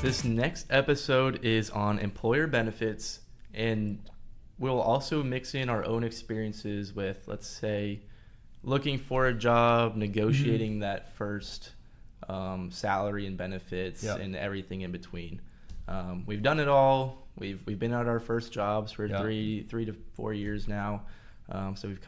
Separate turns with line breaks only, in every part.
This next episode is on employer benefits, and we'll also mix in our own experiences with, let's say, looking for a job, negotiating that first salary and benefits, and everything in between. We've done it all. We've been at our first jobs for 3 to 4 years now. So we've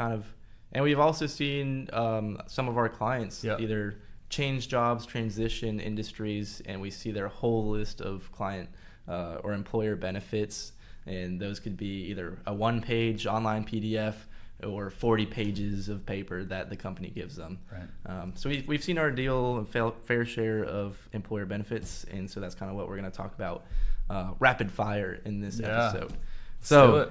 and we've also seen some of our clients either change jobs, transition industries, and we see their whole list of client or employer benefits. And those could be either a one-page online PDF or 40 pages of paper that the company gives them.
Right.
So we've seen our deal and fair share of employer benefits, and so that's kind of what we're going to talk about rapid fire in this episode. So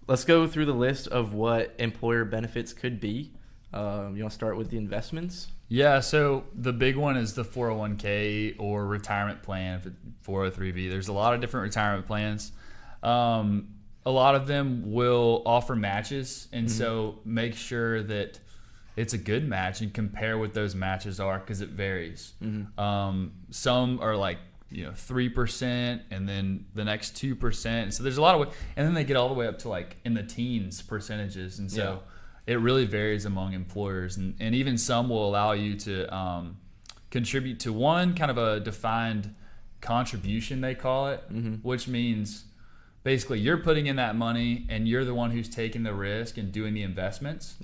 let's go through the list of what employer benefits could be. You want to start with the investments?
Yeah, so the big one is the 401k or retirement plan, 403b. There's a lot of different retirement plans. A lot of them will offer matches, and so make sure that it's a good match and compare what those matches are, because it varies. Some are like 3%, and then the next 2%. So there's a lot of and then they get all the way up to like in the teens percentages, and so it really varies among employers, and even some will allow you to contribute to one kind of a defined contribution, they call it, which means basically you're putting in that money and you're the one who's taking the risk and doing the investments.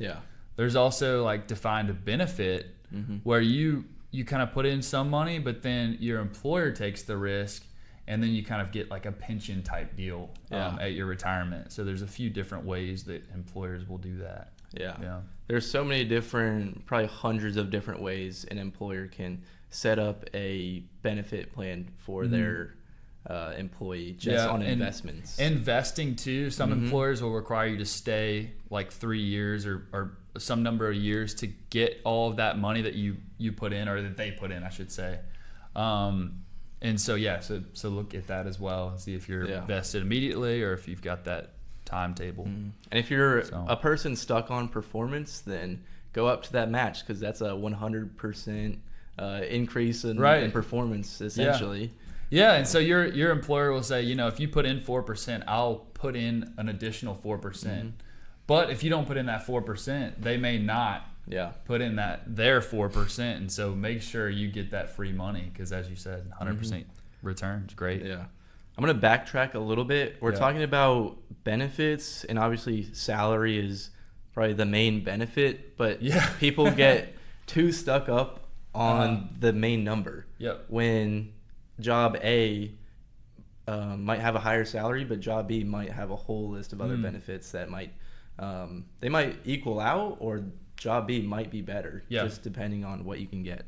There's also like defined benefit where you kind of put in some money, but then your employer takes the risk, and then you kind of get like a pension type deal at your retirement. So there's a few different ways that employers will do that.
There's so many different, probably hundreds of different ways an employer can set up a benefit plan for their employee on investments.
Investing too. Some employers will require you to stay like 3 years or some number of years to get all of that money that you put in, or that they put in, I should say. And so so look at that as well and see if you're vested immediately or if you've got that timetable.
And if you're a person stuck on performance, then go up to that match, because that's a 100% increase in performance essentially.
And so your employer will say, if you put in 4%, I'll put in an additional 4%. But if you don't put in that 4%, they may not put in their 4%, and so make sure you get that free money, because as you said, 100% return is great.
I'm going to backtrack a little bit. We're talking about benefits, and obviously salary is probably the main benefit, but people get too stuck up on the main number. When job A might have a higher salary, but job B might have a whole list of other benefits that might they might equal out, or job B might be better, just depending on what you can get.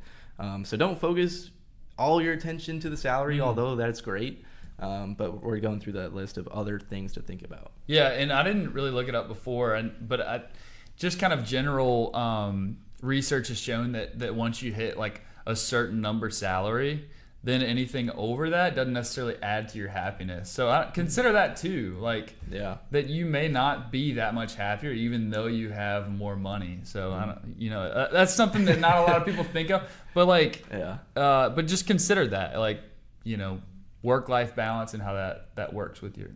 So don't focus all your attention to the salary, although that's great. But we're going through that list of other things to think about.
And I didn't really look it up before, but just kind of general research has shown that once you hit like a certain number salary, then anything over that doesn't necessarily add to your happiness. So I consider that too, like that you may not be that much happier even though you have more money. So that's something that not a lot of people think of, but but just consider that, like, work-life balance and how that works with your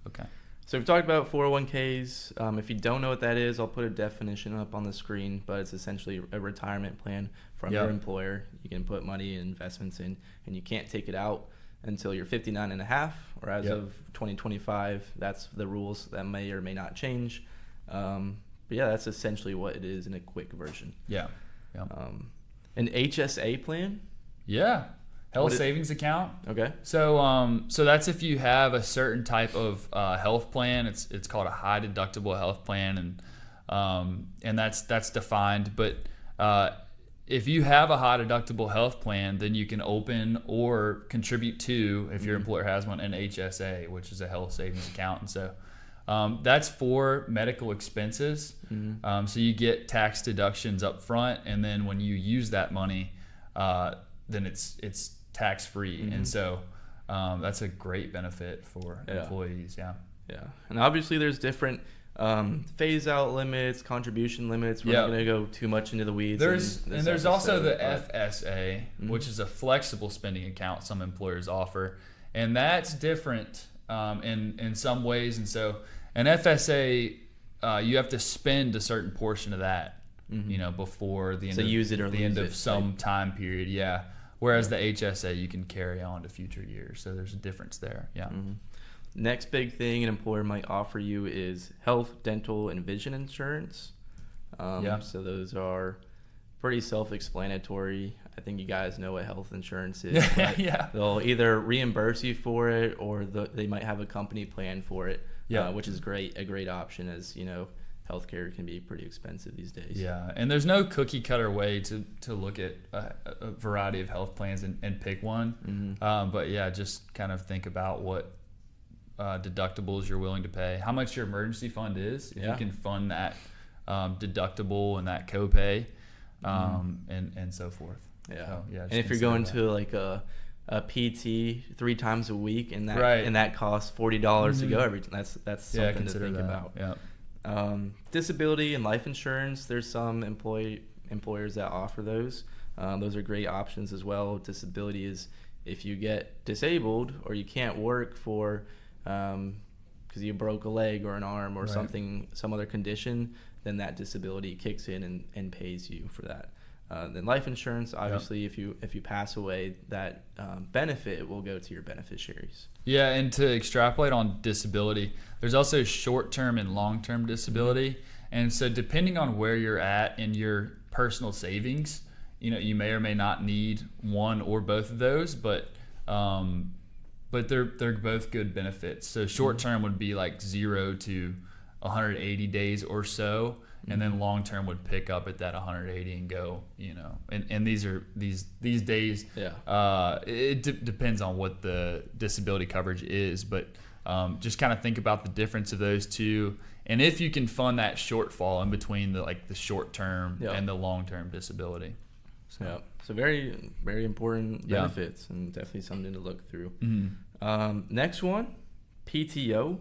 Okay.
So we've talked about 401ks. If you don't know what that is, I'll put a definition up on the screen, but it's essentially a retirement plan from your employer. You can put money and investments in, and you can't take it out until you're 59 and a half, or as of 2025. That's the rules. That may or may not change. But that's essentially what it is in a quick version. An HSA plan?
Health savings account.
Okay.
So that's if you have a certain type of health plan. It's called a high deductible health plan, and that's defined. But if you have a high deductible health plan, then you can open or contribute to, if your employer has one, an HSA, which is a health savings account. And so that's for medical expenses. So you get tax deductions up front, and then when you use that money, then it's tax-free. And so that's a great benefit for employees.
And obviously there's different Phase out limits, contribution limits. We're not going to go too much into the weeds.
There's also the FSA, which is a flexible spending account some employers offer, and that's different in some ways. And so an FSA, you have to spend a certain portion of that, before the end of some time period. Yeah. Whereas the HSA, you can carry on to future years. So there's a difference there. Yeah.
Mm-hmm. Next big thing an employer might offer you is health, dental, and vision insurance. So those are pretty self-explanatory. I think you guys know what health insurance is.
Yeah.
They'll either reimburse you for it, or they might have a company plan for it, which is a great option, as healthcare can be pretty expensive these days.
Yeah, and there's no cookie cutter way to look at a variety of health plans and pick one.
Mm-hmm.
But yeah, just kind of think about what deductibles you're willing to pay, how much your emergency fund is, if you can fund that deductible and that copay, and so forth.
Yeah.
So,
and if you're going to like a PT 3 times a week, and that costs $40 to go that's something to think about.
Yeah.
Disability and life insurance, there's some employers that offer those. Those are great options as well. Disability is if you get disabled or you can't work for because you broke a leg or an arm or some other condition, then that disability kicks in and pays you for that. Then life insurance, obviously, if you pass away, that benefit will go to your beneficiaries.
Yeah, and to extrapolate on disability, there's also short-term and long-term disability. And so depending on where you're at in your personal savings, you may or may not need one or both of those, but they're both good benefits. So short-term would be like 0 to 180 days or so. And then long term would pick up at that 180 and go, and these days, it depends on what the disability coverage is, but just kind of think about the difference of those two, and if you can fund that shortfall in between the short term and the long term disability.
So very, very important benefits, and definitely something to look through. Next one, PTO.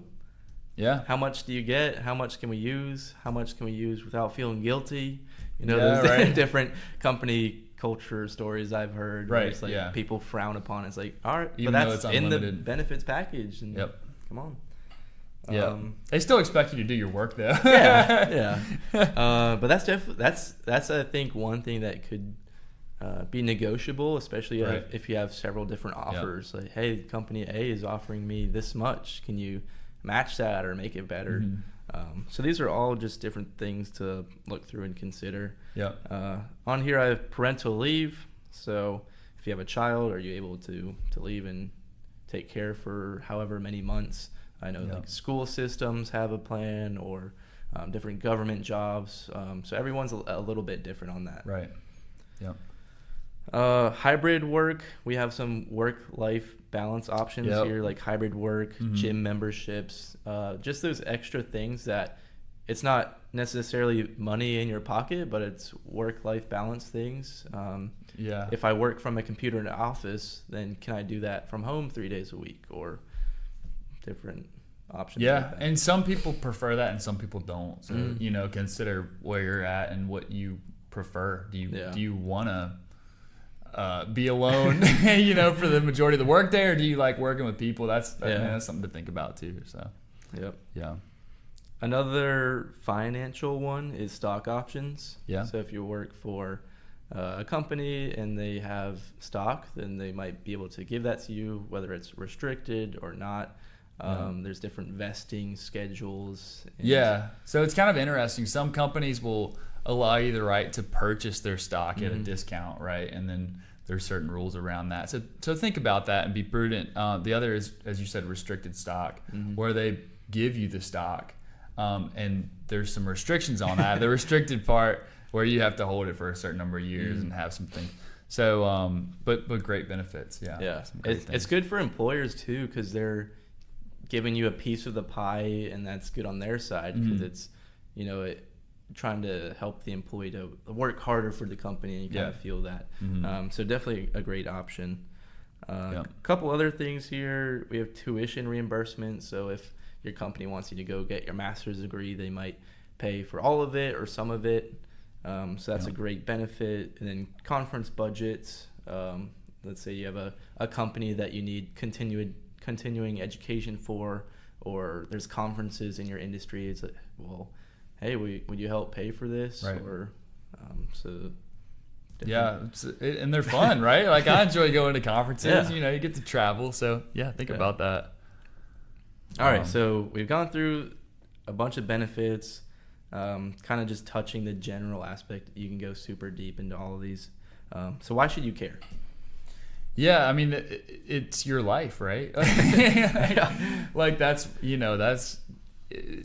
Yeah.
How much do you get? How much can we use? How much can we use without feeling guilty? There's different company culture stories I've heard.
Right.
It's like people frown upon it. It's like, all right,
even
but that's in the benefits package. And come on.
Yeah. They still expect you to do your work though.
But that's I think one thing that could be negotiable, especially if you have several different offers. Like, hey, company A is offering me this much. Can you match that or make it better? So these are all just different things to look through and consider. On here I have parental leave. So if you have a child, are you able to leave and take care for however many months? I know like school systems have a plan, or different government jobs. So everyone's a little bit different on that.
Right.
Hybrid work, we have some work-life balance options here, like hybrid work, gym memberships, just those extra things that it's not necessarily money in your pocket, but it's work-life balance things. If I work from a computer in an office, then can I do that from home 3 days a week, or different options?
And some people prefer that and some people don't. So consider where you're at and what you prefer. Do you want to be alone, for the majority of the work day, or do you like working with people? That's something to think about too. So,
Another financial one is stock options. So if you work for a company and they have stock, then they might be able to give that to you, whether it's restricted or not. There's different vesting schedules.
So it's kind of interesting. Some companies will allow you the right to purchase their stock at a discount, right? And then there's certain rules around that. So think about that and be prudent. The other is, as you said, restricted stock, where they give you the stock, and there's some restrictions on that. The restricted part where you have to hold it for a certain number of years and have some things. So, but great benefits.
It's good for employers too, because they're giving you a piece of the pie, and that's good on their side, because it's trying to help the employee to work harder for the company, and you kind of feel that. So definitely a great option. A couple other things here. We have tuition reimbursement. So if your company wants you to go get your master's degree, they might pay for all of it or some of it. So that's a great benefit. And then conference budgets. Let's say you have a company that you need continuing education for, or there's conferences in your industry. It's like, well, hey, would you help pay for this?
Right.
Or so.
Yeah, and they're fun, right? Like I enjoy going to conferences.
Yeah.
You get to travel. So yeah, think about that.
All right, so we've gone through a bunch of benefits, kind of just touching the general aspect. You can go super deep into all of these. So why should you care?
Yeah, I mean, it's your life, right? Like that's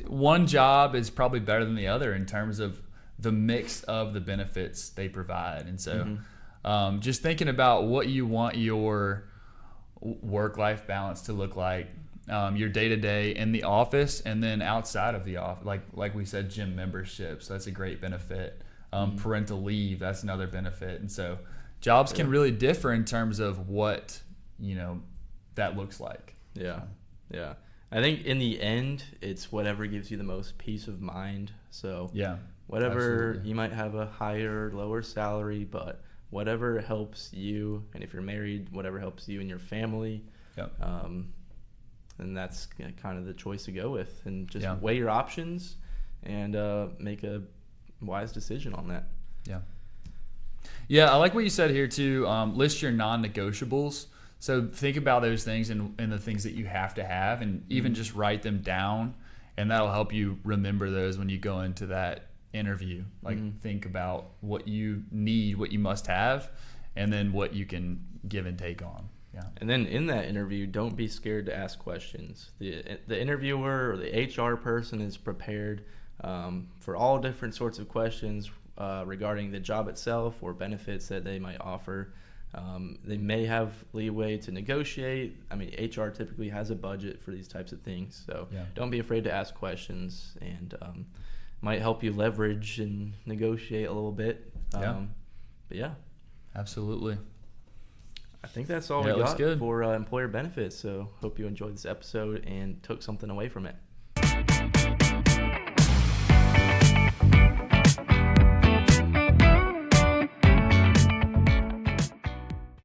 one job is probably better than the other in terms of the mix of the benefits they provide. And so just thinking about what you want your work-life balance to look like, your day-to-day in the office and then outside of the office, like we said, gym memberships, that's a great benefit. Parental leave, that's another benefit. And so jobs can really differ in terms of what that looks like.
Yeah. I think in the end, it's whatever gives you the most peace of mind. So
yeah,
whatever,
absolutely.
you might have a higher or lower salary, but whatever helps you, and if you're married, whatever helps you and your family.
Yep.
And that's kind of the choice to go with, and just
Yeah.
weigh your options and make a wise decision on that.
Yeah, I like what you said here too. List your non-negotiables. So think about those things and the things that you have to have, and even just write them down, and that'll help you remember those when you go into that interview. Like think about what you need, what you must have, and then what you can give and take on. Yeah.
And then in that interview, don't be scared to ask questions. The interviewer or the HR person is prepared for all different sorts of questions regarding the job itself or benefits that they might offer. They may have leeway to negotiate. I mean, HR typically has a budget for these types of things, so don't be afraid to ask questions, and might help you leverage and negotiate a little bit. But yeah,
absolutely.
I think that's all we got for employer benefits. So hope you enjoyed this episode and took something away from it.